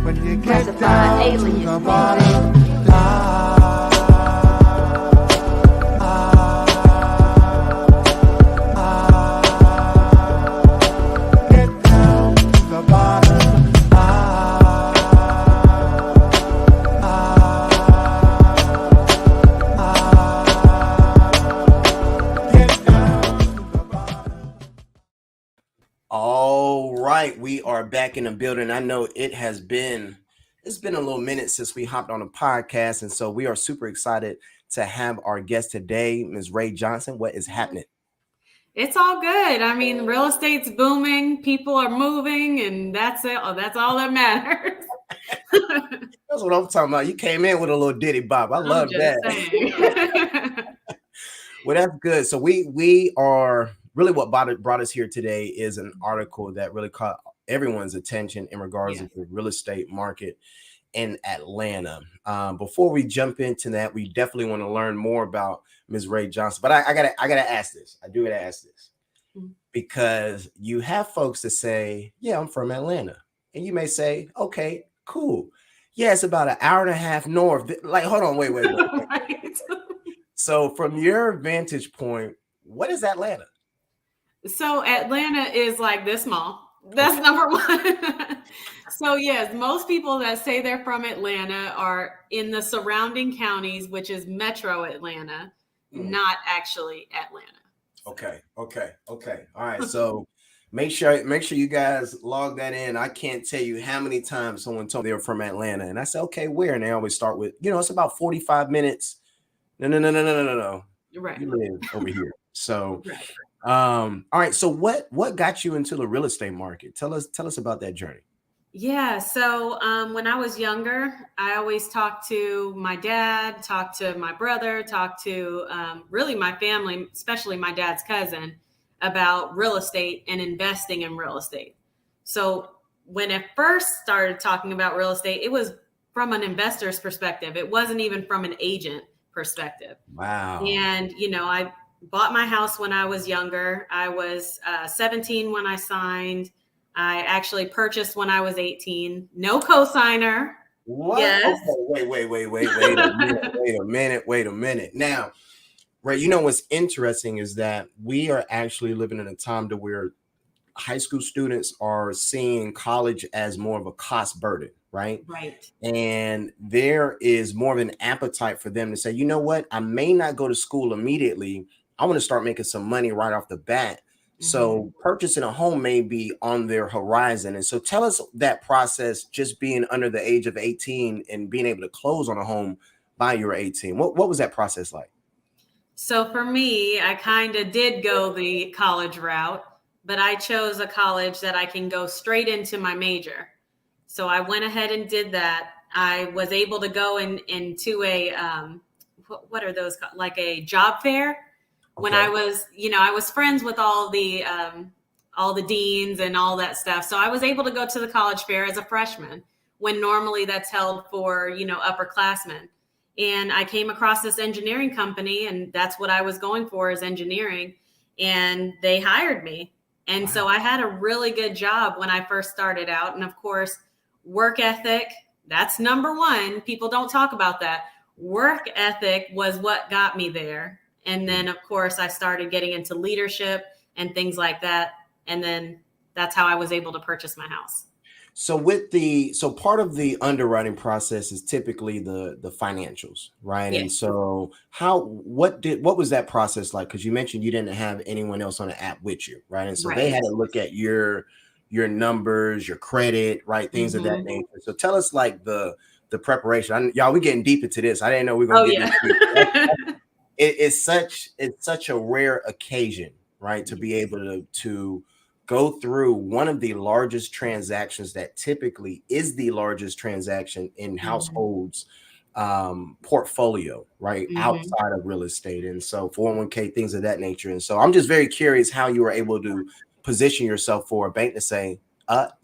when you get Classified down to alien, the baby. bottom. Get down to the bottom. Get down to the bottom. All right, we are back in the building. I know it's been a little minute since we hopped on a podcast, and so we are super excited to have our guest today, Ms. Rae Johnson. What is happening? It's all good. I mean, real estate's booming. People are moving, and that's it. Oh, that's all that matters. That's what I'm talking about. You came in with a little ditty bop. I love that. Saying. Well, that's good. So we are really what brought us here today is an article that really caught everyone's attention in regards to the real estate market in Atlanta. Before we jump into that, we definitely want to learn more about Ms. Rae Johnson. But I gotta ask this. I do gotta ask this because you have folks that say, "Yeah, I'm from Atlanta," and you may say, "Okay, cool. Yeah, it's about an hour and a half north." Like, hold on, wait. Right. So, from your vantage point, what is Atlanta? So Atlanta is like this small. That's number one. So yes, most people that say they're from Atlanta are in the surrounding counties, which is Metro Atlanta, not actually Atlanta. Okay. All right. So make sure you guys log that in. I can't tell you how many times someone told me they were from Atlanta, and I said, "Okay, where?" And they always start with, it's about 45 minutes. No. Right. You live over here. So, Right. all right. So what got you into the real estate market? Tell us about that journey. Yeah. So when I was younger, I always talked to my dad, talked to my brother, talked to really my family, especially my dad's cousin, about real estate and investing in real estate. So when I first started talking about real estate, it was from an investor's perspective. It wasn't even from an agent perspective. Wow. And, I bought my house when I was younger. I was 17 when I signed. I actually purchased when I was 18. No cosigner. What? Yes. Okay, wait a minute. Now, right, what's interesting is that we are actually living in a time to where high school students are seeing college as more of a cost burden, right? Right. And there is more of an appetite for them to say, you know what, I may not go to school immediately. I want to start making some money right off the bat. So purchasing a home may be on their horizon. And so tell us that process, just being under the age of 18 and being able to close on a home by your 18. What was that process like? So for me, I kind of did go the college route, but I chose a college that I can go straight into my major. So I went ahead and did that. I was able to go into a, what are those called? Like a job fair. When I was, I was friends with all the deans and all that stuff. So I was able to go to the college fair as a freshman when normally that's held for, upperclassmen. And I came across this engineering company, and that's what I was going for, is engineering. And they hired me. And so I had a really good job when I first started out. And of course, work ethic, that's number one. People don't talk about that. Work ethic was what got me there. And then, of course, I started getting into leadership and things like that. And then that's how I was able to purchase my house. So part of the underwriting process is typically the financials, right? Yes. And so what was that process like? Because you mentioned you didn't have anyone else on the app with you, right? And so they had to look at your numbers, your credit, right? Things of that nature. So tell us like the preparation. Y'all, we're getting deep into this. I didn't know we were gonna get this deep. It's such a rare occasion, right? To be able to go through one of the largest transactions that typically is the largest transaction in households portfolio, right? Outside of real estate. And so 401k, things of that nature. And so I'm just very curious how you were able to position yourself for a bank to say,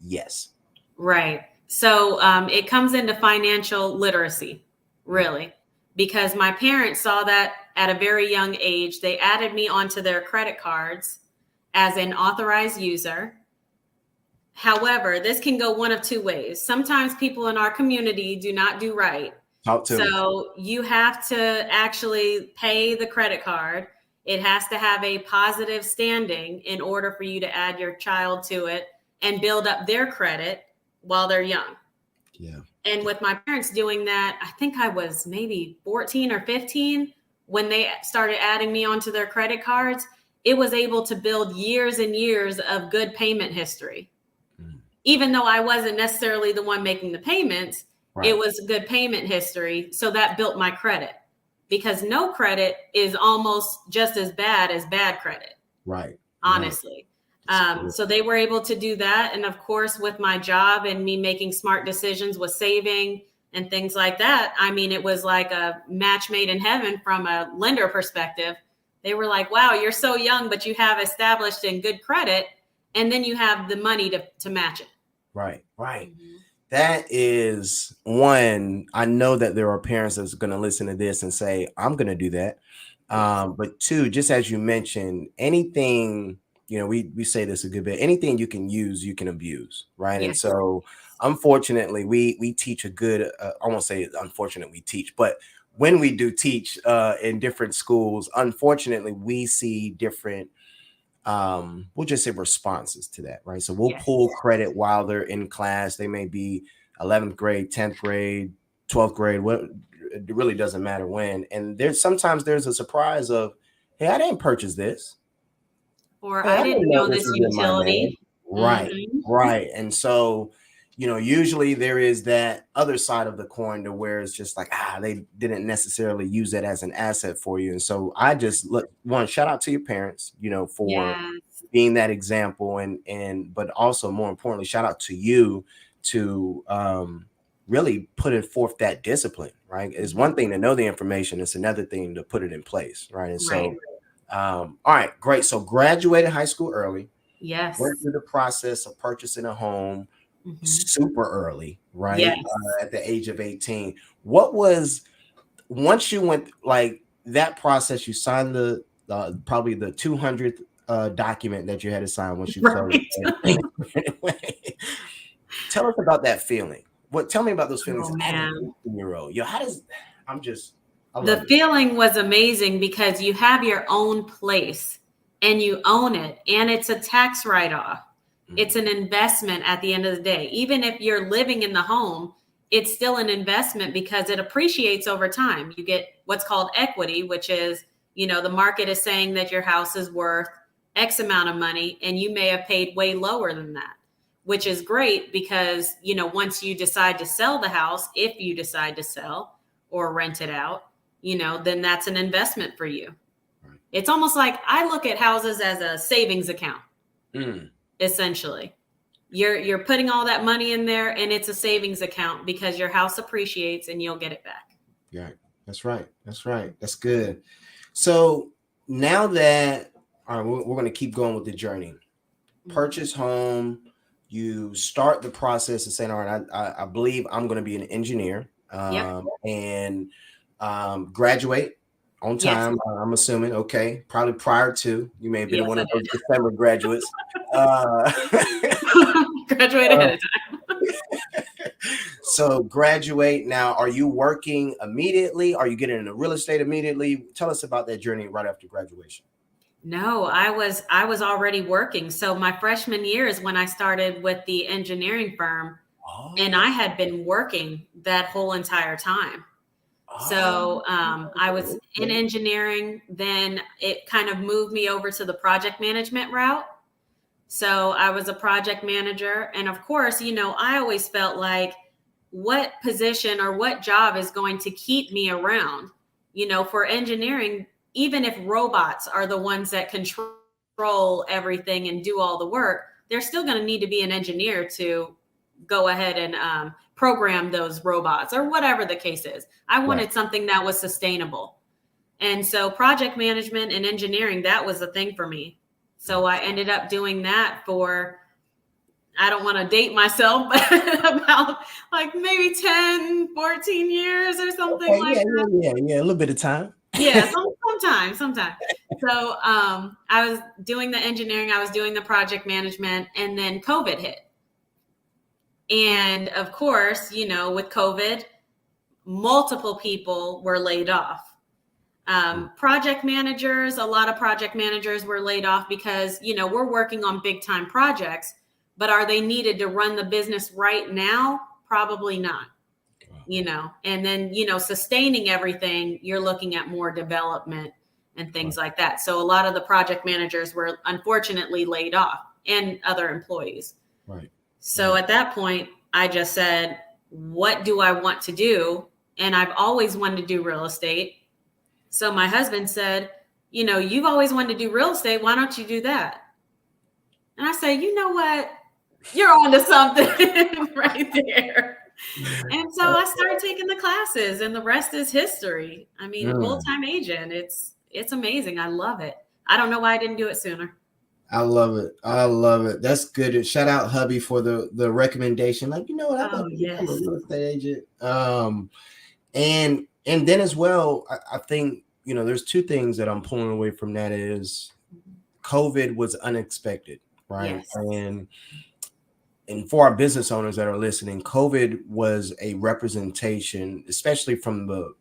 yes. Right. So it comes into financial literacy, really, because my parents saw that at a very young age. They added me onto their credit cards as an authorized user. However, this can go one of two ways. Sometimes people in our community do not do right. Talk to me. So you have to actually pay the credit card. It has to have a positive standing in order for you to add your child to it and build up their credit while they're young. Yeah. And with my parents doing that, I think I was maybe 14 or 15 when they started adding me onto their credit cards. It was able to build years and years of good payment history. Even though I wasn't necessarily the one making the payments, Right. it was good payment history. So that built my credit, because no credit is almost just as bad as bad credit. Right. Honestly. Right. So they were able to do that. And of course, with my job and me making smart decisions with saving and things like that, I mean, it was like a match made in heaven from a lender perspective. They were like, wow, you're so young, but you have established in good credit. And then you have the money to match it. Right. Right. Mm-hmm. That is one. I know that there are parents that's going to listen to this and say, I'm going to do that. But two, just as you mentioned, anything, you know, we say this a good bit, anything you can use, you can abuse. Right. Yes. And so unfortunately, we teach a good, I won't say unfortunate we teach, but when we do teach in different schools, unfortunately, we see different we'll just say responses to that, right? So we'll pull credit while they're in class. They may be 11th grade, 10th grade, 12th grade, what, it really doesn't matter when. And sometimes there's a surprise of, hey, I didn't purchase this, or I didn't know this utility. Right. Right. And so, you know, usually there is that other side of the coin to where it's just like, they didn't necessarily use that as an asset for you. And so I just shout out to your parents, you know, for being that example, but also more importantly, shout out to you to really putting forth that discipline, right? It's one thing to know the information. It's another thing to put it in place. Right. And so, all right, great. So graduated high school early. Yes. Went through the process of purchasing a home. Super early, right? Yes. At the age of 18. What was, once you went like that process, you signed the probably the 200th document that you had to sign once you closed. Tell us about that feeling. Tell me about those feelings as an 18-year-old. Yo, the feeling was amazing because you have your own place and you own it, and it's a tax write-off. It's an investment at the end of the day. Even if you're living in the home, it's still an investment because it appreciates over time. You get what's called equity, which is, you know, the market is saying that your house is worth X amount of money, and you may have paid way lower than that, which is great because, you know, once you decide to sell the house, if you decide to sell or rent it out, you know, then that's an investment for you. Right. It's almost like I look at houses as a savings account. Essentially, you're putting all that money in there, and it's a savings account because your house appreciates and you'll get it back. Yeah, that's right. That's right. That's good. So now that, all right, we're going to keep going with the journey. Purchase home. You start the process of saying, all right, I believe I'm going to be an engineer, and graduate on time. Yes. I'm assuming. Okay. Probably prior to, you may have been one of those December graduates. Graduate ahead of time. So graduate. Now, are you working immediately? Are you getting into real estate immediately? Tell us about that journey right after graduation. No, I was already working. So my freshman year is when I started with the engineering firm, and I had been working that whole entire time. So I was in engineering, then it kind of moved me over to the project management route. So I was a project manager. And of course, you know, I always felt like what position or what job is going to keep me around, you know, for engineering, even if robots are the ones that control everything and do all the work, there's still going to need to be an engineer to go ahead and program those robots or whatever the case is. I wanted something that was sustainable. And so project management and engineering, that was the thing for me. So I ended up doing that for, I don't want to date myself, but about like maybe 10, 14 years or something that. Yeah, a little bit of time. Yeah, sometime. So I was doing the engineering, I was doing the project management, and then COVID hit. And of course, with COVID, multiple people were laid off. Project managers, a lot of project managers were laid off because, we're working on big time projects, but are they needed to run the business right now? Probably not, and then, sustaining everything, you're looking at more development and things like that. So a lot of the project managers were unfortunately laid off, and other employees. Right. So at that point, I just said, what do I want to do? And I've always wanted to do real estate. So my husband said, you've always wanted to do real estate. Why don't you do that? And I say, you know what? You're on to something right there. And so I started taking the classes, and the rest is history. I mean, full-time agent, it's amazing. I love it. I don't know why I didn't do it sooner. I love it. I love it. That's good. Shout out hubby for the recommendation. Like, you know what? I'm a real estate agent. And then as well, I think, there's two things that I'm pulling away from that is COVID was unexpected, right? Yes. And for our business owners that are listening, COVID was a representation, especially from the,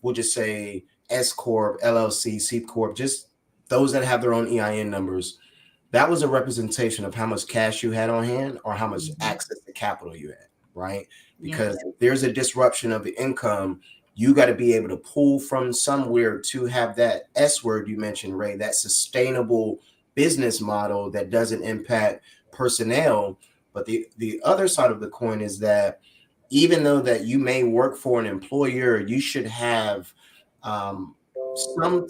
we'll just say S Corp, LLC, C Corp, just those that have their own EIN numbers. That was a representation of how much cash you had on hand or how much access to capital you had, right? Because if there's a disruption of the income, you got to be able to pull from somewhere to have that S word you mentioned, Rae, that sustainable business model that doesn't impact personnel. But the other side of the coin is that even though that you may work for an employer, you should have some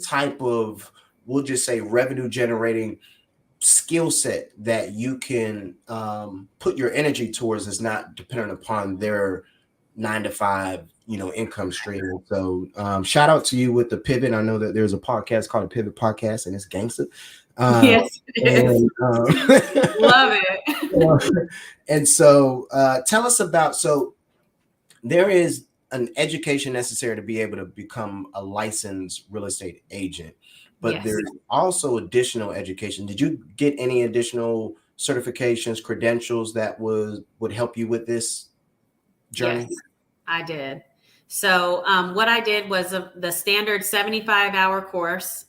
type of, we'll just say, revenue generating skill set that you can put your energy towards is not dependent upon their 9-to-5 income stream. So shout out to you with the pivot. I know that there's a podcast called a Pivot Podcast, and it's gangster. Yes, it is. Love it. And so tell us about, so there is an education necessary to be able to become a licensed real estate agent, but there's also additional education. Did you get any additional certifications, credentials that would help you with this journey? Yes, I did. So what I did was the standard 75-hour course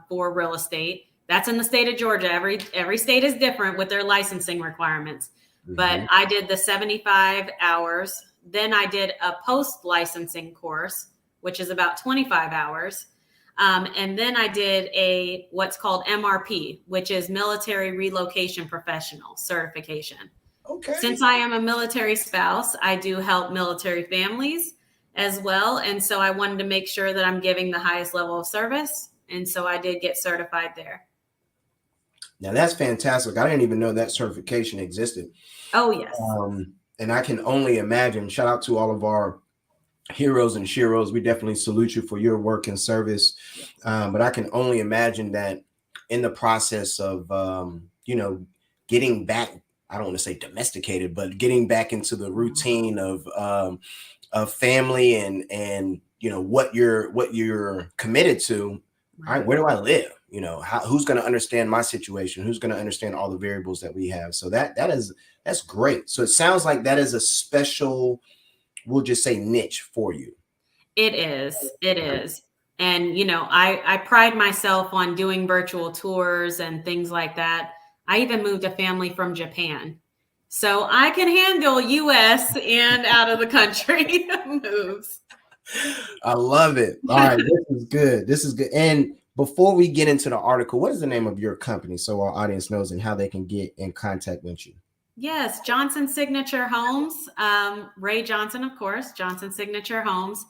for real estate. That's in the state of Georgia. Every state is different with their licensing requirements. But I did the 75 hours. Then I did a post-licensing course, which is about 25 hours. And then I did what's called MRP, which is Military Relocation Professional Certification. Okay. Since I am a military spouse, I do help military families as well. And so I wanted to make sure that I'm giving the highest level of service. And so I did get certified there. Now that's fantastic. I didn't even know that certification existed. Oh, yes. And I can only imagine, shout out to all of our heroes and sheroes. We definitely salute you for your work and service. But I can only imagine that in the process of, getting back, I don't want to say domesticated, but getting back into the routine of family and what you're committed to. All right, where do I live? Who's going to understand my situation? Who's going to understand all the variables that we have? So that's great. So it sounds like that is a special, we'll just say, niche for you. It is. And, I pride myself on doing virtual tours and things like that. I even moved a family from Japan. So I can handle US and out of the country moves. I love it. All right. This is good. And before we get into the article, what is the name of your company so our audience knows and how they can get in contact with you? Yes, Johnson Signature Homes. Rae Johnson, of course, Johnson Signature Homes.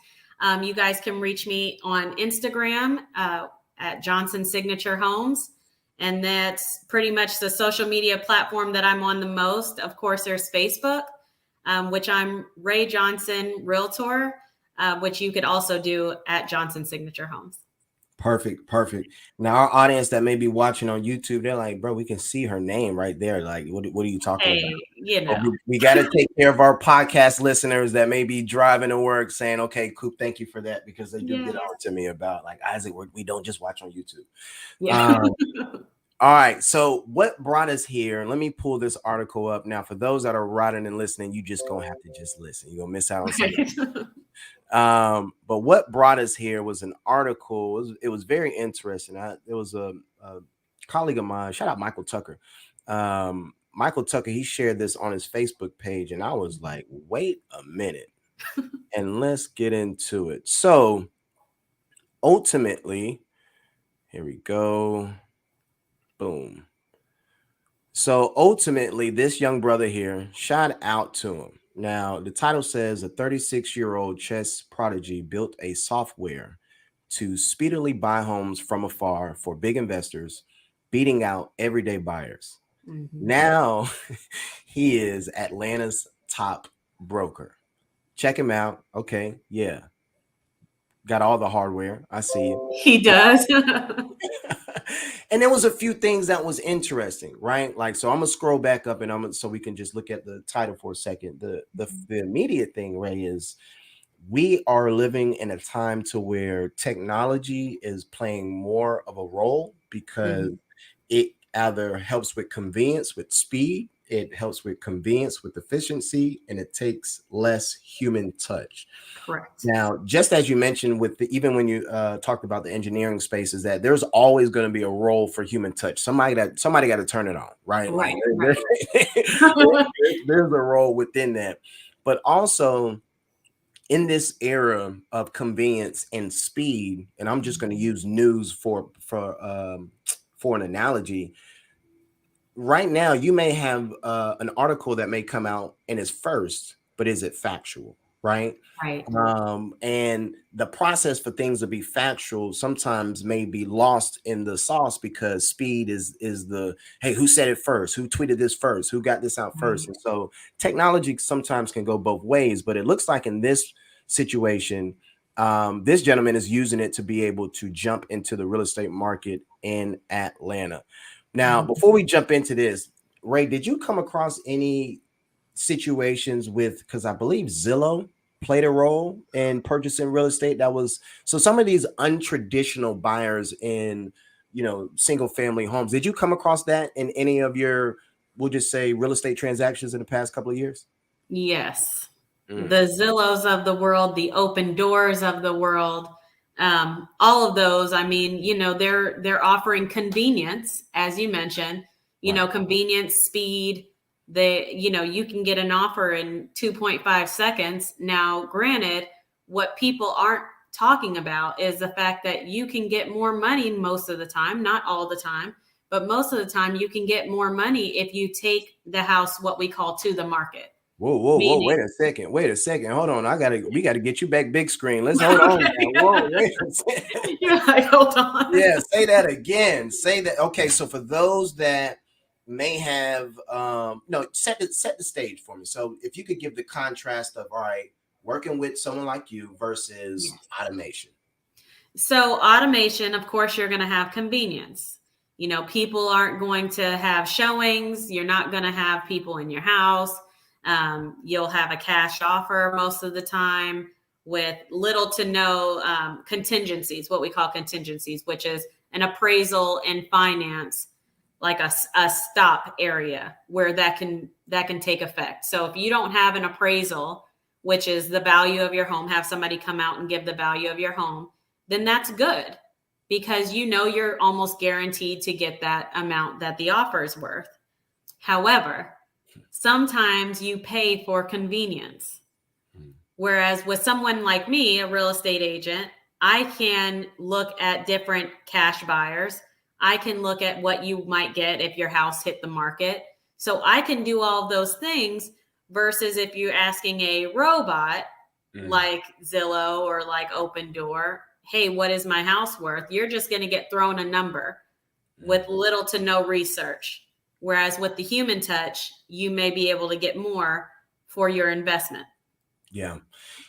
You guys can reach me on Instagram at Johnson Signature Homes. And that's pretty much the social media platform that I'm on the most. Of course, there's Facebook, which I'm Rae Johnson Realtor, which you could also do at Johnson Signature Homes. Perfect. Now, our audience that may be watching on YouTube, they're like, bro, we can see her name right there. Like, what are you talking about? We got to take care of our podcast listeners that may be driving to work saying, okay, Coop, thank you for that, because they do get on to me about like, Isaac, we don't just watch on YouTube. Yeah. All right. So what brought us here? Let me pull this article up now. For those that are writing and listening, you just gonna have to just listen. You're gonna miss out on some. Right. But what brought us here was an article. It was very interesting. It was a colleague of mine. Shout out Michael Tucker. Michael Tucker. He shared this on his Facebook page, and I was like, "Wait a minute, and let's get into it." So ultimately, here we go. Boom. So ultimately, this young brother here, shout out to him. Now, the title says a 36-year-old chess prodigy built a software to speedily buy homes from afar for big investors, beating out everyday buyers. Mhm. Now he is Atlanta's top broker. Check him out. Okay, yeah, got all the hardware. I see it. He does. And there was a few things that was interesting, right? Like, so I'm gonna scroll back up and so we can just look at the title for a second. The immediate thing, Ray, is we are living in a time to where technology is playing more of a role because Mhm. it either helps with convenience, with speed, it helps with convenience, with efficiency, and it takes less human touch. Correct. Now, just as you mentioned, with even when you talked about the engineering space, is that there's always going to be a role for human touch. Somebody got to turn it on, right? Like Right. Right. there's a role within that, but also in this era of convenience and speed, and I'm just going to use news for an analogy. Right now, you may have an article that may come out and is first, but is it factual, right? Right. And the process for things to be factual sometimes may be lost in the sauce because speed is the hey, who said it first, who tweeted this first, who got this out first. Right. And so technology sometimes can go both ways, but it looks like in this situation, this gentleman is using it to be able to jump into the real estate market in Atlanta. Now, Mhm. before we jump into this, Ray, did you come across any situations with, because I believe Zillow played a role in purchasing real estate that was, so some of these untraditional buyers in, single family homes, did you come across that in any of your, we'll just say, real estate transactions in the past couple of years? Yes. Mm, The Zillows of the world, the open doors of the world, all of those. I mean, they're offering convenience, as you mentioned. right. Convenience, speed. You can get an offer in 2.5 seconds. Now, granted, what people aren't talking about is the fact that you can get more money most of the time, not all the time, but most of the time you can get more money if you take the house, what we call, to the market. Whoa, whoa, whoa, Meaning, wait a second. Wait a second. Hold on. We gotta get you back big screen. Let's hold on now. okay. Whoa, wait a second. You're like, hold on. Yeah, say that again. Say that. Okay, so for those that may have no, set the stage for me. So if you could give the contrast of, all right, working with someone like you versus Yes. automation. So automation, of course, you're going to have convenience. People aren't going to have showings. You're not going to have people in your house. You'll have a cash offer most of the time with little to no contingencies, what we call contingencies, which is an appraisal and finance, like a stop area where that can take effect. So if you don't have an appraisal, which is the value of your home, have somebody come out and give the value of your home, then that's good because you're almost guaranteed to get that amount that the offer is worth. However, sometimes you pay for convenience. Whereas with someone like me, a real estate agent, I can look at different cash buyers. I can look at what you might get if your house hit the market. So I can do all of those things versus if you're asking a robot Mm, like Zillow or like Open Door, hey, what is my house worth? You're just going to get thrown a number with mm. little to no research. Whereas with the human touch, you may be able to get more for your investment. Yeah.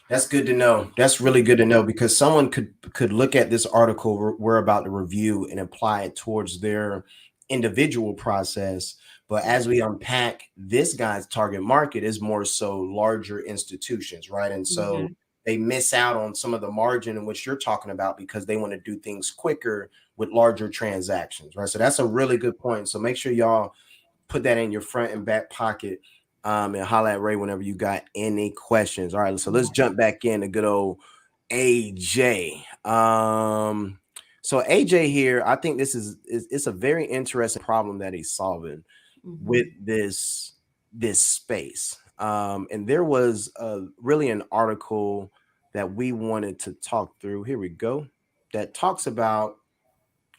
That's good to know. That's really good to know because someone could look at this article we're about to review and apply it towards their individual process. But as we unpack, this guy's target market is more so larger institutions, right? And so Mhm. they miss out on some of the margin in which you're talking about because they want to do things quicker with larger transactions, right? So that's a really good point. So make sure y'all put that in your front and back pocket, and holler at Rae whenever you got any questions. All right, so let's jump back in to good old AJ. So AJ here, I think this is it's a very interesting problem that he's solving with this space. And there was really an article that we wanted to talk through. Here we go. That talks about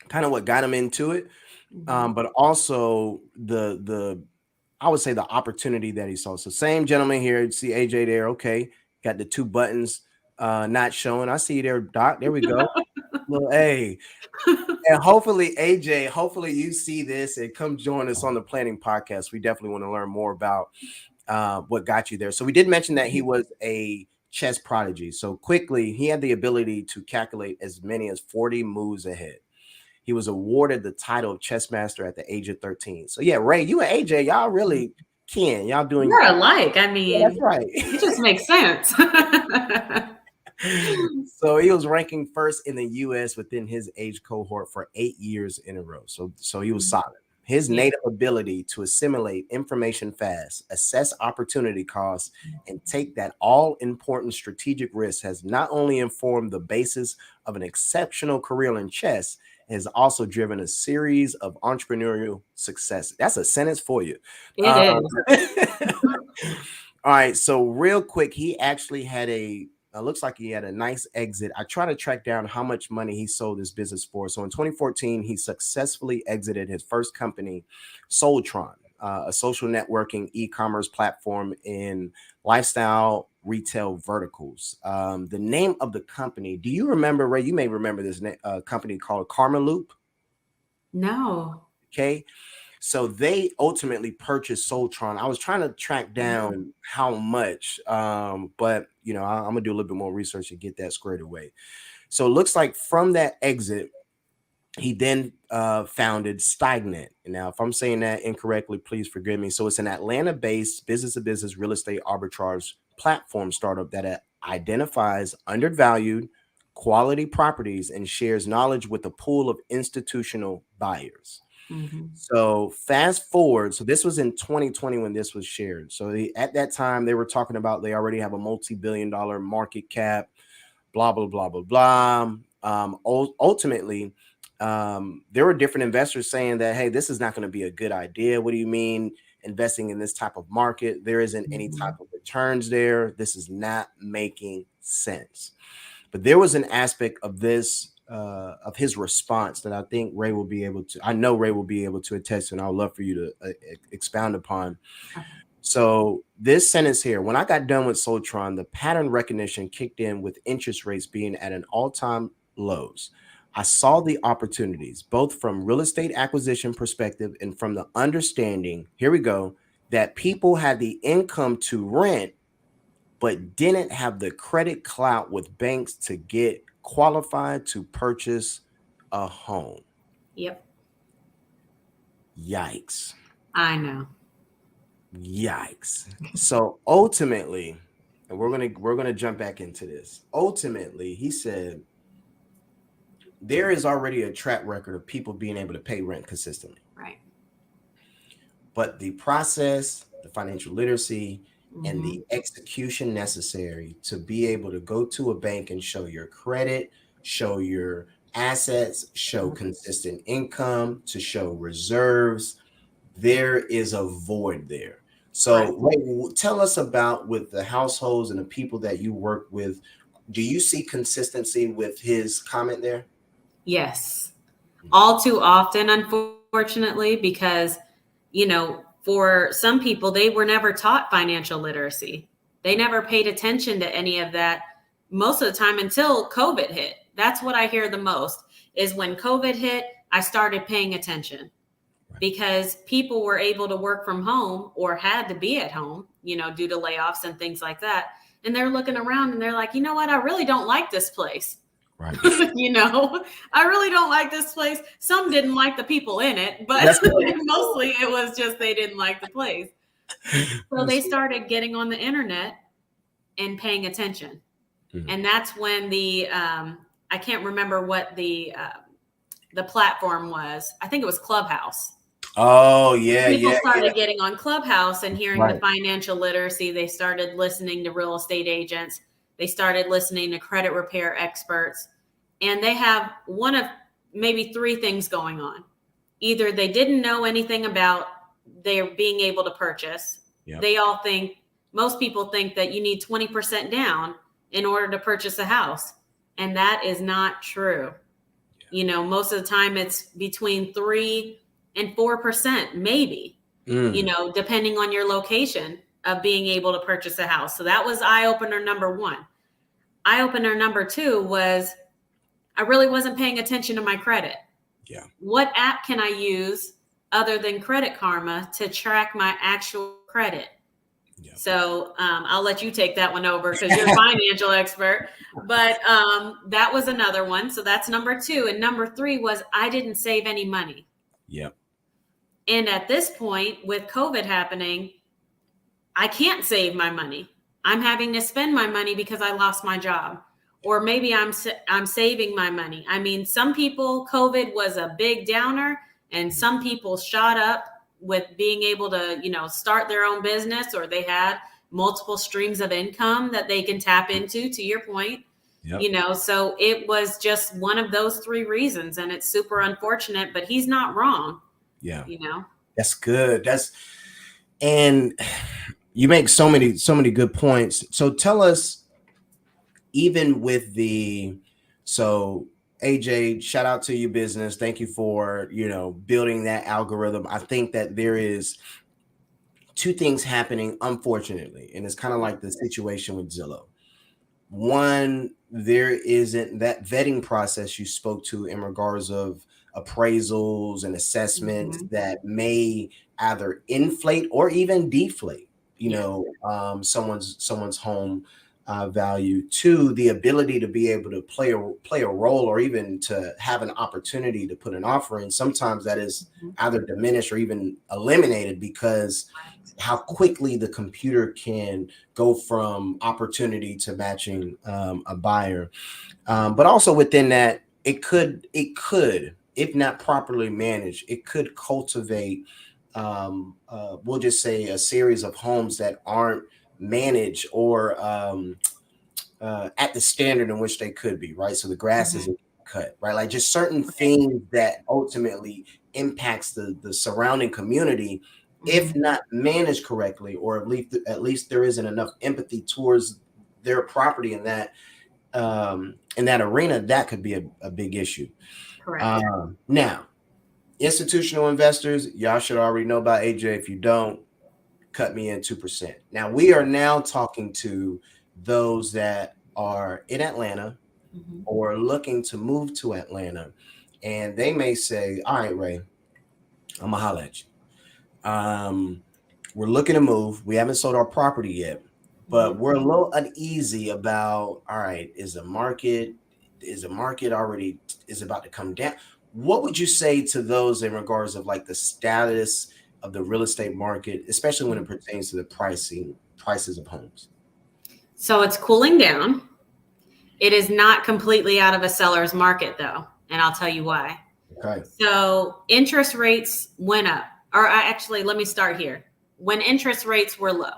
kind of what got him into it, but also the I would say the opportunity that he saw. So same gentleman here, see AJ there. Okay, got the two buttons not showing. I see you there, Doc. There we go. Well, hey, and hopefully AJ, hopefully you see this and come join us on the planning podcast. We definitely want to learn more about what got you there. So we did mention that he was a chess prodigy. So quickly, he had the ability to calculate as many as 40 moves ahead. He was awarded the title of chess master at the age of 13. So yeah, Rae, you and AJ, y'all really can. Y'all doing. We're alike. I mean, yeah, that's right. It just makes sense. So he was ranking first in the U.S. within his age cohort for 8 years in a row. So he was solid. His native ability to assimilate information fast, assess opportunity costs, and take that all-important strategic risk has not only informed the basis of an exceptional career in chess, it has also driven a series of entrepreneurial success. That's a sentence for you. It is. All right, so real quick, he actually had looks like he had a nice exit. I try to track down how much money he sold his business for. So in 2014, he successfully exited his first company, Soltron, a social networking e-commerce platform in lifestyle retail verticals. The name of the company, do you remember, Rae? You may remember this company called Karma Loop. No. Okay. So they ultimately purchased Soltron. I was trying to track down how much, but you know, I'm gonna do a little bit more research to get that squared away. So it looks like from that exit, he then founded Steigman. Now, if I'm saying that incorrectly, please forgive me. So it's an Atlanta-based business-to-business real estate arbitrage platform startup that identifies undervalued quality properties and shares knowledge with a pool of institutional buyers. So fast forward. So this was in 2020 when this was shared. So at that time, they were talking about they already have a multi-billion-dollar market cap, blah, blah, blah, blah, blah. Ultimately, there were different investors saying that, hey, this is not going to be a good idea. What do you mean investing in this type of market? There isn't any type of returns there. This is not making sense. But there was an aspect of this, of his response that I think Rae will be able to, I know Rae will be able to attest to, and I would love for you to expound upon. So this sentence here, when I got done with Soltron, the pattern recognition kicked in with interest rates being at an all-time lows. I saw the opportunities, both from real estate acquisition perspective and from the understanding, here we go, that people had the income to rent, but didn't have the credit clout with banks to get qualified to purchase a home. Yep. Yikes. I know. Yikes. So ultimately, and we're gonna jump back into this. Ultimately, he said there is already a track record of people being able to pay rent consistently. Right. But the process, the financial literacy, and the execution necessary to be able to go to a bank and show your credit, show your assets, show consistent income, to show reserves, there is a void there. So Rae, tell us about with the households and the people that you work with, do you see consistency with his comment there? Yes. All too often, unfortunately, because, you know, for some people, they were never taught financial literacy. They never paid attention to any of that most of the time until COVID hit. That's what I hear the most is when COVID hit, I started paying attention because people were able to work from home or had to be at home, you know, due to layoffs and things like that. And they're looking around and they're like, you know what? I really don't like this place. Right. You know, I really don't like this place. Some didn't like the people in it, but mostly it was just they didn't like the place. So they started getting on the internet and paying attention. And that's when I can't remember what the platform was. I think it was Clubhouse. Oh, yeah, People yeah, started yeah. getting on Clubhouse and hearing Right. the financial literacy. They started listening to real estate agents. They started listening to credit repair experts. And they have one of maybe three things going on. Either they didn't know anything about their being able to purchase. Yep. Most people think that you need 20% down in order to purchase a house. And that is not true. Yeah. Most of the time it's between 3 and 4%, maybe, depending on your location of being able to purchase a house. So that was eye opener number one. Eye opener number two was I really wasn't paying attention to my credit. Yeah. What app can I use other than Credit Karma to track my actual credit? Yeah. So I'll let you take that one over because you're a financial expert. But that was another one. So that's number two. And number three was I didn't save any money. Yep. And at this point, with COVID happening, I can't save my money. I'm having to spend my money because I lost my job. Or maybe I'm saving my money. I mean, some people, COVID was a big downer, and some people shot up with being able to, start their own business, or they had multiple streams of income that they can tap into, to your point. Yep. So it was just one of those three reasons, and it's super unfortunate, but he's not wrong. Yeah. That's good. And you make so many good points. So tell us, even with AJ, shout out to your business. Thank you for, building that algorithm. I think that there is two things happening, unfortunately, and it's kind of like the situation with Zillow. One, there isn't that vetting process you spoke to in regards of appraisals and assessments that may either inflate or even deflate, someone's home value. Two, the ability to be able to play a role, or even to have an opportunity to put an offer in. Sometimes that is either diminished or even eliminated because how quickly the computer can go from opportunity to matching a buyer. But also within that, it could, if not properly managed, it could cultivate, we'll just say, a series of homes that aren't managed or at the standard in which they could be, right? So the grass isn't cut, right? Like just certain things that ultimately impacts the surrounding community, if not managed correctly, or at least there isn't enough empathy towards their property in that arena, that could be a big issue. Correct. Now, institutional investors, y'all should already know about AJ. If you don't, cut me in 2%. Now we are now talking to those that are in Atlanta or looking to move to Atlanta, and they may say, all right, Rae, I'm gonna holler at you. We're looking to move. We haven't sold our property yet, but we're a little uneasy about, all right, is the market already is about to come down? What would you say to those in regards of like the status of the real estate market, especially when it pertains to the prices of homes? So it's cooling down. It is not completely out of a seller's market, though, and I'll tell you why. Okay. So interest rates went up, or actually, let me start here. When interest rates were low,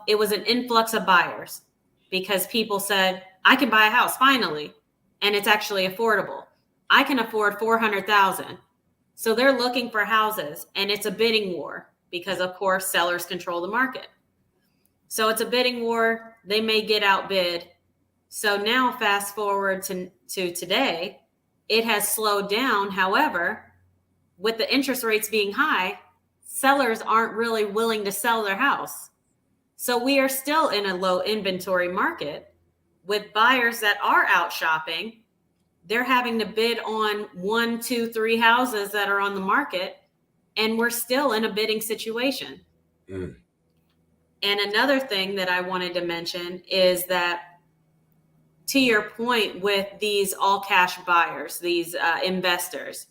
it was an influx of buyers because people said, I can buy a house finally, and it's actually affordable. I can afford $400,000. So they're looking for houses, and it's a bidding war because, of course, sellers control the market. So it's a bidding war. They may get outbid. So now fast forward to today, it has slowed down. However, with the interest rates being high, sellers aren't really willing to sell their house. So we are still in a low inventory market with buyers that are out shopping. They're having to bid on 1, 2, 3 houses that are on the market, and we're still in a bidding situation. And another thing that I wanted to mention is that, to your point with these all cash buyers, these investors,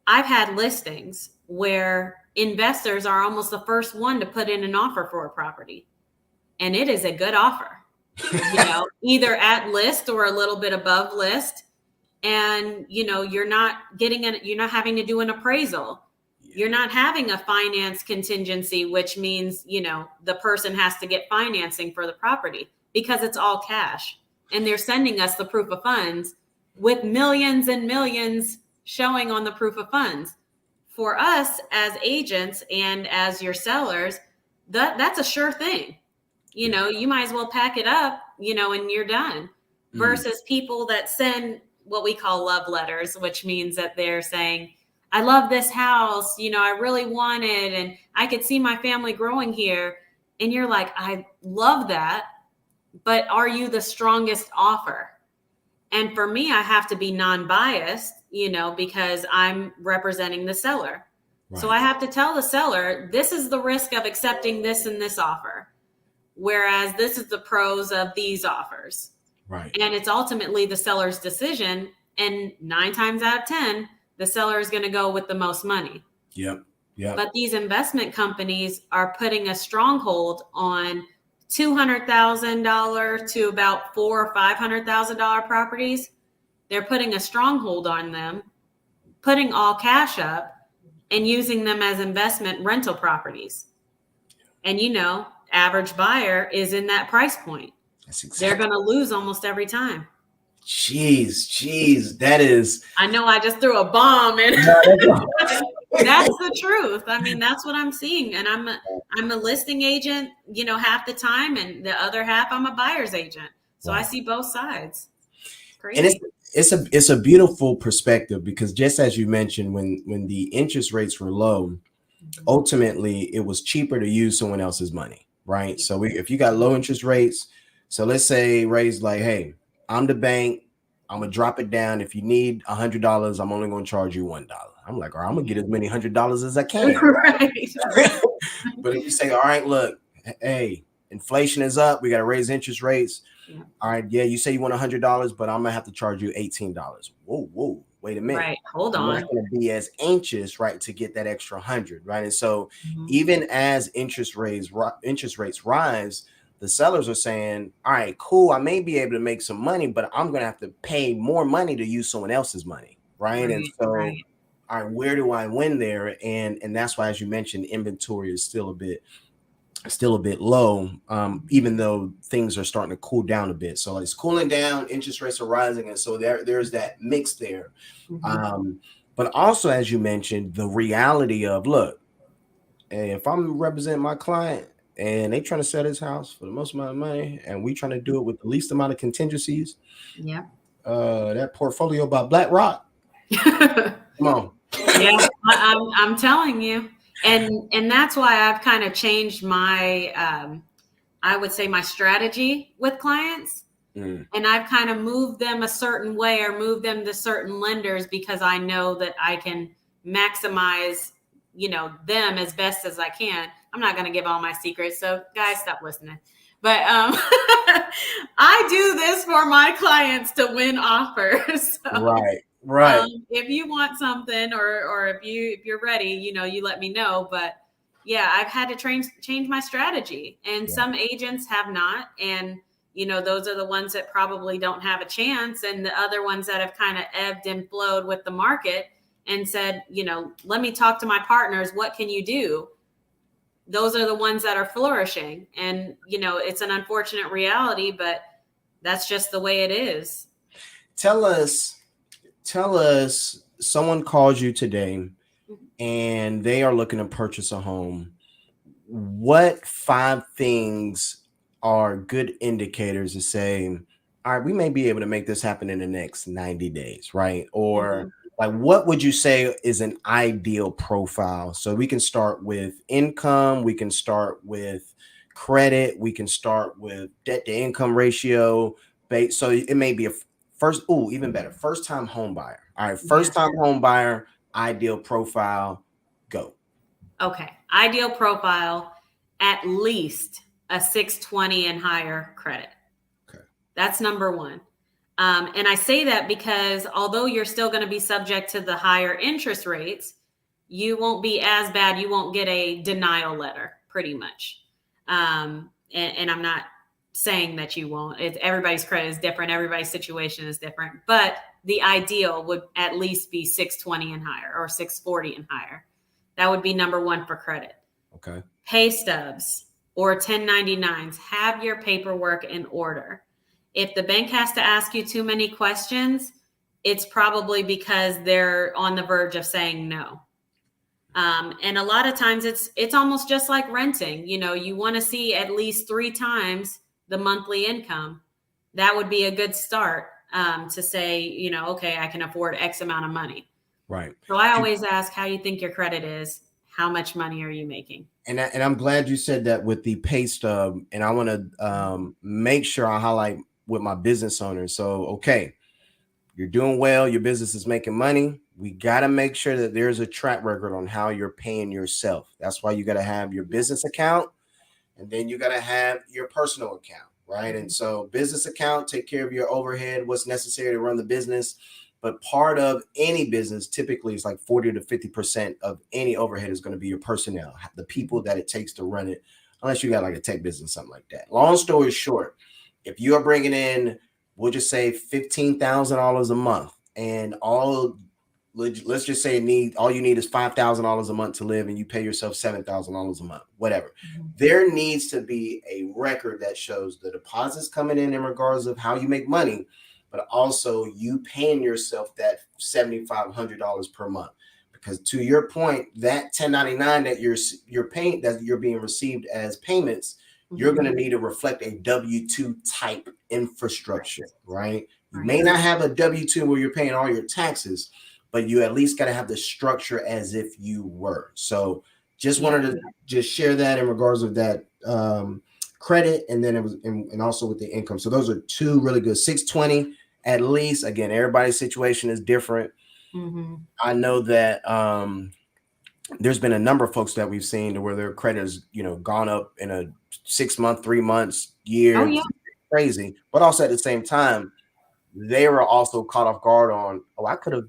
I've had listings where investors are almost the first one to put in an offer for a property. And it is a good offer. either at list or a little bit above list. And, you're not you're not having to do an appraisal. You're not having a finance contingency, which means, the person has to get financing for the property because it's all cash. And they're sending us the proof of funds with millions and millions showing on the proof of funds. For us as agents and as your sellers, that's a sure thing. You might as well pack it up, and you're done. Versus people that send what we call love letters, which means that they're saying, I love this house, I really want it, and I could see my family growing here. And you're like, I love that, but are you the strongest offer? And for me, I have to be non-biased, because I'm representing the seller. Right. So I have to tell the seller, this is the risk of accepting this and this offer, whereas this is the pros of these offers. Right. And it's ultimately the seller's decision. And 9 times out of 10, the seller is going to go with the most money. Yep. But these investment companies are putting a stronghold on $200,000 to about $400,000 or $500,000 properties. They're putting a stronghold on them, putting all cash up and using them as investment rental properties. And, average buyer is in that price point. They're going to lose almost every time. Jeez, that is. I know I just threw a bomb in. That's the truth. I mean, that's what I'm seeing. And I'm a listing agent, half the time, and the other half I'm a buyer's agent. So I see both sides. Crazy. And it's a beautiful perspective, because just as you mentioned, when the interest rates were low, ultimately it was cheaper to use someone else's money, right? So if you got low interest rates, so let's say Rae's like, hey, I'm the bank, I'm gonna drop it down. If you need $100, I'm only gonna charge you $1. I'm like, all right, I'm gonna get as many $100 as I can. Right. But if you say, all right, look, hey, inflation is up, we gotta raise interest rates. Yeah. All right, yeah, you say you want $100, but I'm gonna have to charge you $18. Whoa, wait a minute. Right, hold on. I'm not gonna be as anxious, right, to get that extra 100, right? And so even as interest rates rise, the sellers are saying, all right, cool, I may be able to make some money, but I'm going to have to pay more money to use someone else's money, right? And so, all right, where do I win there? And that's why, as you mentioned, inventory is still a bit low, even though things are starting to cool down a bit. So it's cooling down, interest rates are rising, and so there's that mix there. But also, as you mentioned, the reality of, look, if I'm representing my client, and they trying to sell this house for the most amount of money, and we trying to do it with the least amount of contingencies. Yeah. That portfolio by BlackRock. Come on. Yeah, I'm telling you. And that's why I've kind of changed my I would say my strategy with clients. And I've kind of moved them a certain way, or moved them to certain lenders, because I know that I can maximize, them as best as I can. I'm not going to give all my secrets, so guys, stop listening. But I do this for my clients to win offers. So, right. If you want something, or if you're ready, you let me know. But yeah, I've had to change my strategy, and some agents have not. And those are the ones that probably don't have a chance, and the other ones that have kind of ebbed and flowed with the market and said, let me talk to my partners. What can you do? Those are the ones that are flourishing. And, it's an unfortunate reality, but that's just the way it is. Tell us, someone calls you today and they are looking to purchase a home. What 5 things are good indicators to say, all right, we may be able to make this happen in the next 90 days, right? Or like, what would you say is an ideal profile? So we can start with income, we can start with credit, we can start with debt to income ratio. So it may be even better, first time home buyer. All right, first time home buyer, ideal profile, go. Okay, ideal profile, at least a 620 and higher credit. Okay, that's number 1. And I say that because although you're still going to be subject to the higher interest rates, you won't be as bad. You won't get a denial letter, pretty much. And I'm not saying that you won't. Everybody's credit is different. Everybody's situation is different. But the ideal would at least be 620 and higher, or 640 and higher. That would be number one for credit. Okay. Pay stubs or 1099s. Have your paperwork in order. If the bank has to ask you too many questions, it's probably because they're on the verge of saying no. And a lot of times it's almost just like renting. You want to see at least 3 times the monthly income. That would be a good start to say, okay, I can afford X amount of money. Right. So I always ask how you think your credit is. How much money are you making? And I'm glad you said that with the pay stub. And I want to make sure I highlight with my business owners. So, okay, you're doing well. Your business is making money. We got to make sure that there's a track record on how you're paying yourself. That's why you got to have your business account, and then you got to have your personal account, right? And so business account, take care of your overhead, what's necessary to run the business. But part of any business typically is like 40 to 50% of any overhead is going to be your personnel, the people that it takes to run it, unless you got like a tech business, something like that. Long story short, if you are bringing in, we'll just say $15,000 a month, and let's just say all you need is $5,000 a month to live, and you pay yourself $7,000 a month, whatever. There needs to be a record that shows the deposits coming in regards of how you make money, but also you paying yourself that $7,500 per month. Because to your point, that 1099 that you're paying, that you're being received as payments, you're going to need to reflect a W-2 type infrastructure, right? You may not have a W-2 where you're paying all your taxes, but you at least got to have the structure as if you were. So just wanted to just share that in regards of that credit, and then it was and also with the income. So those are 2 really good. 620 at least. Again, everybody's situation is different. I know that there's been a number of folks that we've seen to where their credit has gone up in a 6 month, 3 months, year. Oh, yeah. Crazy. But also at the same time, they were also caught off guard on, I could have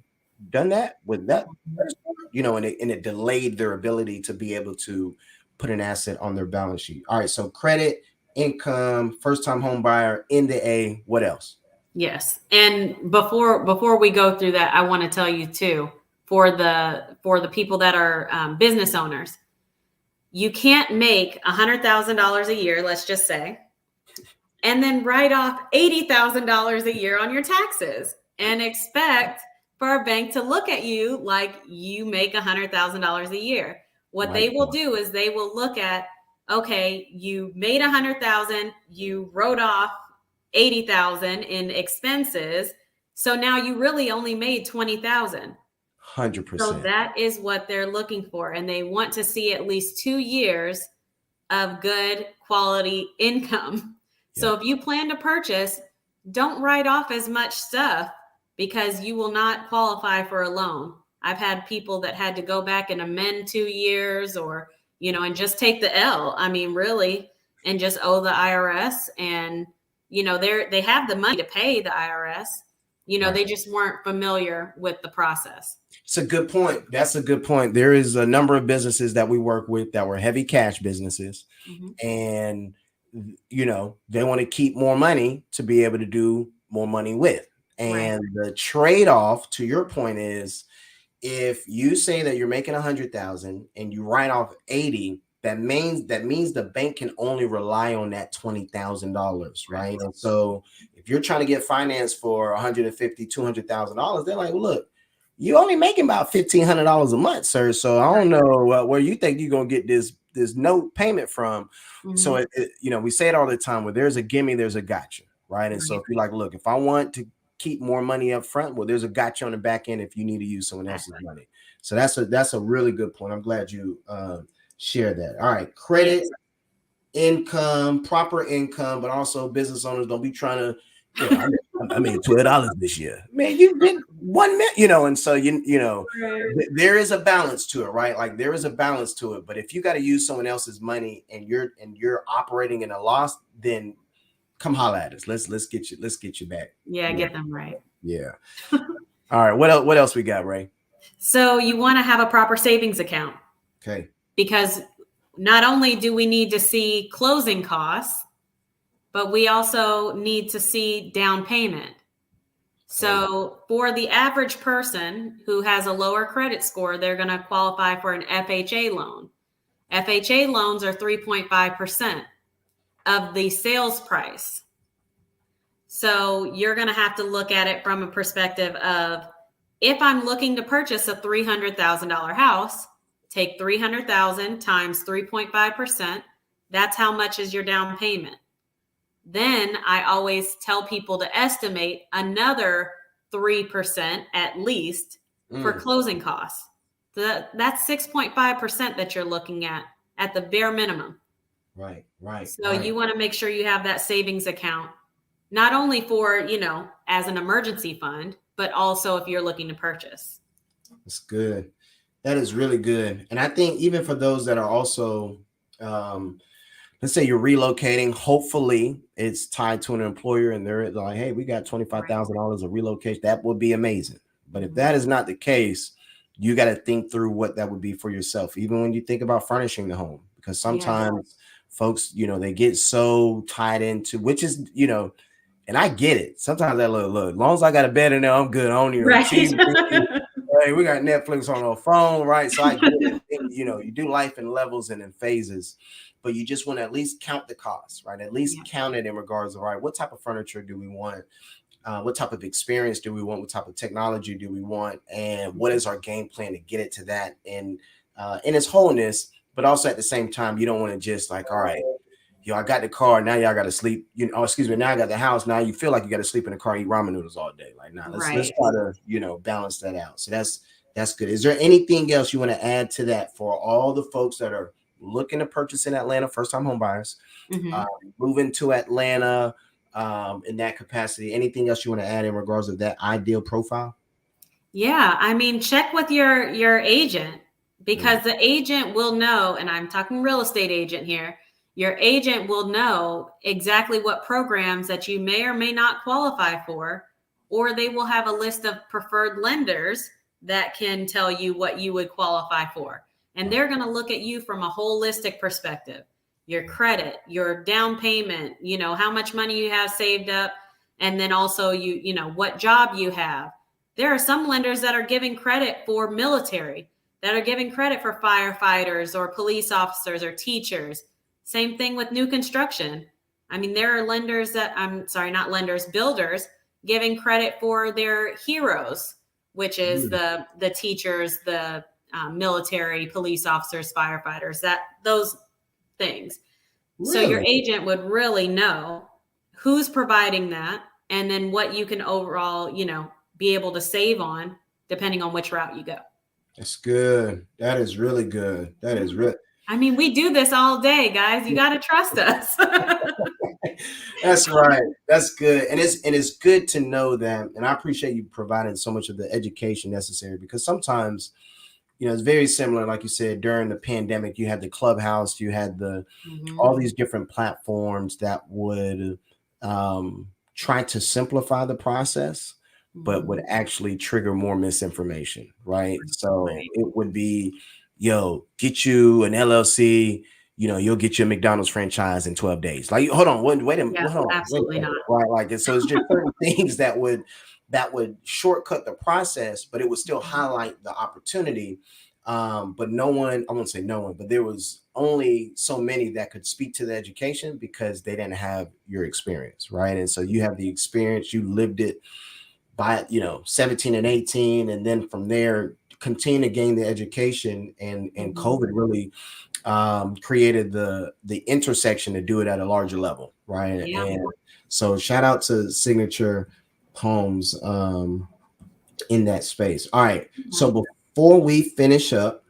done that with that, and it delayed their ability to be able to put an asset on their balance sheet. All right, so credit, income, first-time home buyer, NDA, what else? Yes, and before we go through that, I want to tell you too, for the people that are business owners, you can't make $100,000 a year, let's just say, and then write off $80,000 a year on your taxes and expect for a bank to look at you like you make $100,000 a year. What they will do is they will look at, okay, you made $100,000, you wrote off $80,000 in expenses, so now you really only made $20,000. 100%. So that is what they're looking for, and they want to see at least 2 years of good quality income. So if you plan to purchase, don't write off as much stuff, because you will not qualify for a loan. I've had people that had to go back and amend 2 years, or, and just take the L. I mean, really, and just owe the IRS. And, they have the money to pay the IRS. They just weren't familiar with the process. It's a good point. That's a good point. There is a number of businesses that we work with that were heavy cash businesses. And, they want to keep more money to be able to do more money with. And the trade-off, to your point, is if you say that you're making 100,000 and you write off 80, that means the bank can only rely on that $20,000, right? And so if you're trying to get financed for $150,000, $200,000, they're like, well, look, you only making about $1,500 a month, sir. So I don't know where you think you're gonna get this note payment from. So we say it all the time: where there's a gimme, there's a gotcha, right? And so if you're like, look, if I want to keep more money up front, well, there's a gotcha on the back end if you need to use someone else's money. So that's a really good point. I'm glad you share that. All right, credit, income, proper income, but also business owners, don't be trying to, I made $12 this year. Man, you did $1 million, and so there is a balance to it, right? Like there is a balance to it. But if you got to use someone else's money and you're operating in a loss, then come holler at us. Let's get you back. Yeah, get them right. Yeah. All right. What else we got, Rae? So you want to have a proper savings account. Okay. Because not only do we need to see closing costs, but we also need to see down payment. So for the average person who has a lower credit score, they're going to qualify for an FHA loan. FHA loans are 3.5% of the sales price. So you're going to have to look at it from a perspective of, if I'm looking to purchase a $300,000 house, take $300,000 times 3.5%. That's how much is your down payment. Then I always tell people to estimate another 3% at least for closing costs. So that's 6.5% that you're looking at the bare minimum. Right. So you want to make sure you have that savings account, not only for, as an emergency fund, but also if you're looking to purchase. That's good. That is really good. And I think even for those that are also, let's say you're relocating, hopefully it's tied to an employer and they're like, hey, we got $25,000 of relocation. That would be amazing. But if that is not the case, you got to think through what that would be for yourself, even when you think about furnishing the home, because sometimes folks, they get so tied into, which is, and I get it. Sometimes that look, as long as I got a bed in there, I'm good. I don't need a TV. Hey, we got Netflix on our phone, right? So I get it. You do life in levels and in phases, but you just want to at least count the costs, right? At least count it in regards of, all right, what type of furniture do we want? What type of experience do we want? What type of technology do we want? And what is our game plan to get it to that and in its wholeness? But also at the same time, you don't want to just like, all right, I got the car. Now y'all got to sleep. Now I got the house. Now you feel like you got to sleep in the car, and eat ramen noodles all day. Like, let's try to, balance that out. So that's good. Is there anything else you want to add to that for all the folks that are looking to purchase in Atlanta, first time home buyers, moving to Atlanta in that capacity? Anything else you want to add in regards of that ideal profile? Yeah, I mean, check with your agent, because the agent will know, and I'm talking real estate agent here. Your agent will know exactly what programs that you may or may not qualify for, or they will have a list of preferred lenders that can tell you what you would qualify for. And they're going to look at you from a holistic perspective, your credit, your down payment, how much money you have saved up, and then also what job you have. There are some lenders that are giving credit for military, that are giving credit for firefighters or police officers or teachers. Same thing with new construction. I mean, there are lenders builders giving credit for their heroes, which is the teachers, the military, police officers, firefighters, those things. Really? So your agent would really know who's providing that, and then what you can overall, be able to save on depending on which route you go. That's good. That is really good. That is really. I mean, we do this all day, guys. You got to trust us. That's right. That's good. And it's good to know that. And I appreciate you providing so much of the education necessary, because sometimes, it's very similar. Like you said, during the pandemic, you had the Clubhouse, you had all these different platforms that would try to simplify the process, but would actually trigger more misinformation, right? So it would be, get you an LLC, you'll get you a McDonald's franchise in 12 days. Like, hold on, wait a minute. Yeah, hold on, absolutely not. Right, like, so it's just certain things that would shortcut the process, but it would still highlight the opportunity. But I won't say no one, but there was only so many that could speak to the education because they didn't have your experience, right? And so you have the experience, you lived it by 17 and 18, and then from there continue to gain the education, and COVID really created the intersection to do it at a larger level, right? Yeah. And so shout out to Signature Homes in that space. All right, so before we finish up,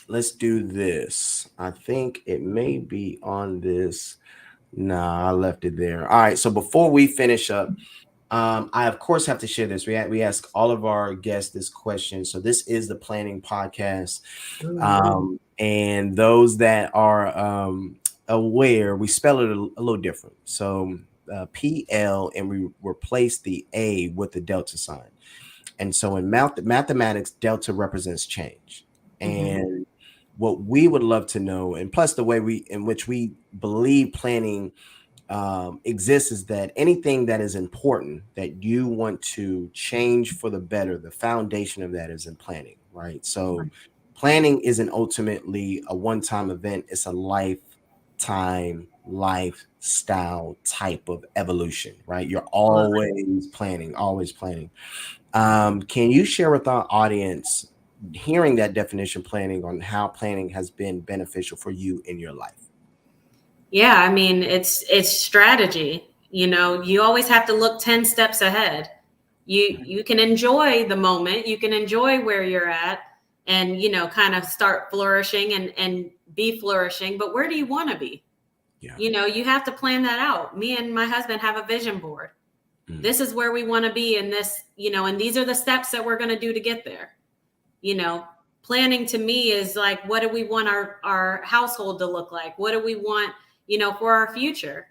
let's do this. I think it may be on this. Nah, I left it there. All right, so before we finish up, I of course have to share this. We ask all of our guests this question. So this is the planning podcast. And those that are aware, we spell it a little different. So PL, and we replace the A with the delta sign. And so in mathematics, delta represents change. And what we would love to know, and plus the way in which we believe planning exists is that anything that is important that you want to change for the better, the foundation of that is in planning, right? So planning isn't ultimately a one-time event, it's a lifetime lifestyle type of evolution, right? You're always planning, always planning. Can you share with our audience, hearing that definition planning, on how planning has been beneficial for you in your life? Yeah, I mean, it's strategy. You know, you always have to look 10 steps ahead. You can enjoy the moment, you can enjoy where you're at, and kind of start flourishing and be flourishing, but where do you want to be? Yeah. You have to plan that out. Me and my husband have a vision board. This is where we want to be in this, and these are the steps that we're going to do to get there. Planning to me is like, what do we want our household to look like? What do we want, for our future?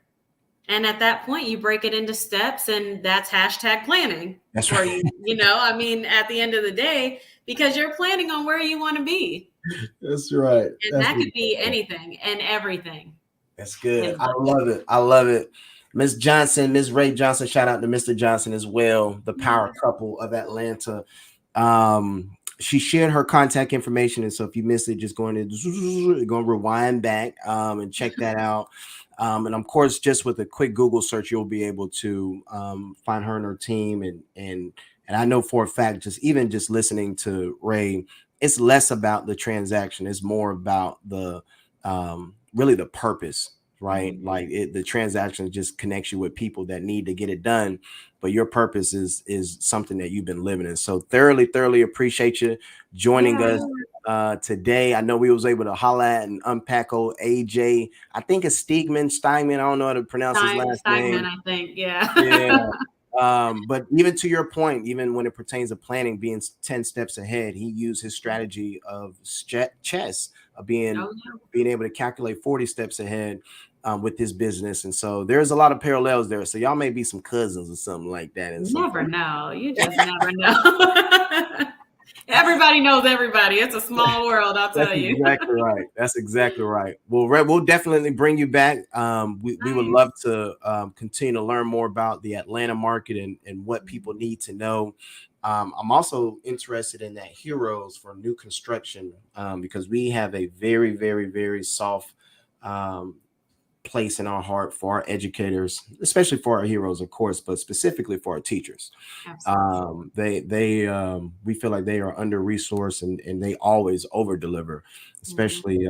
And at that point, you break it into steps, and that's hashtag planning. That's right. I mean, at the end of the day, because you're planning on where you want to be. That's right. And that could be anything and everything. That's good. I love it. I love it. Miss Johnson, Miss Rae Johnson, shout out to Mr. Johnson as well, the power couple of Atlanta. She shared her contact information, and so if you missed it, just go and rewind back and check that out. And of course, just with a quick Google search, you'll be able to find her and her team. And I know for a fact, just listening to Rae, it's less about the transaction. It's more about the really the purpose, right? Like the transaction just connects you with people that need to get it done. But your purpose is something that you've been living in. So thoroughly appreciate you joining us today. I know we was able to holla at and unpack old AJ. I think it's Steigman. I don't know how to pronounce his last name. I think, yeah. But even to your point, even when it pertains to planning, being 10 steps ahead, he used his strategy of chess, of being able to calculate 40 steps ahead with his business. And so there's a lot of parallels there. So y'all may be some cousins or something like that. And never know. You just never know. Everybody knows everybody. It's a small world, I'll tell you. Exactly right. That's exactly right. Well, Rae, we'll definitely bring you back. We would love to continue to learn more about the Atlanta market and what people need to know. I'm also interested in that heroes for new construction because we have a very, very, very soft place in our heart for our educators, especially for our heroes, of course, but specifically for our teachers. We feel like they are under resourced and they always over deliver, especially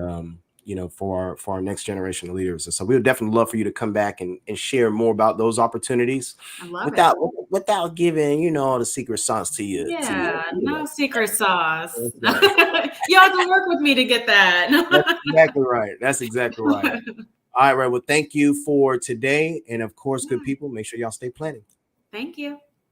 for our next generation of leaders. And so we would definitely love for you to come back and share more about those opportunities without giving all the secret sauce to you. No secret sauce. You have to work with me to get that. That's exactly right. All right, Rae. Well, thank you for today. And of course, good people, make sure y'all stay planning. Thank you.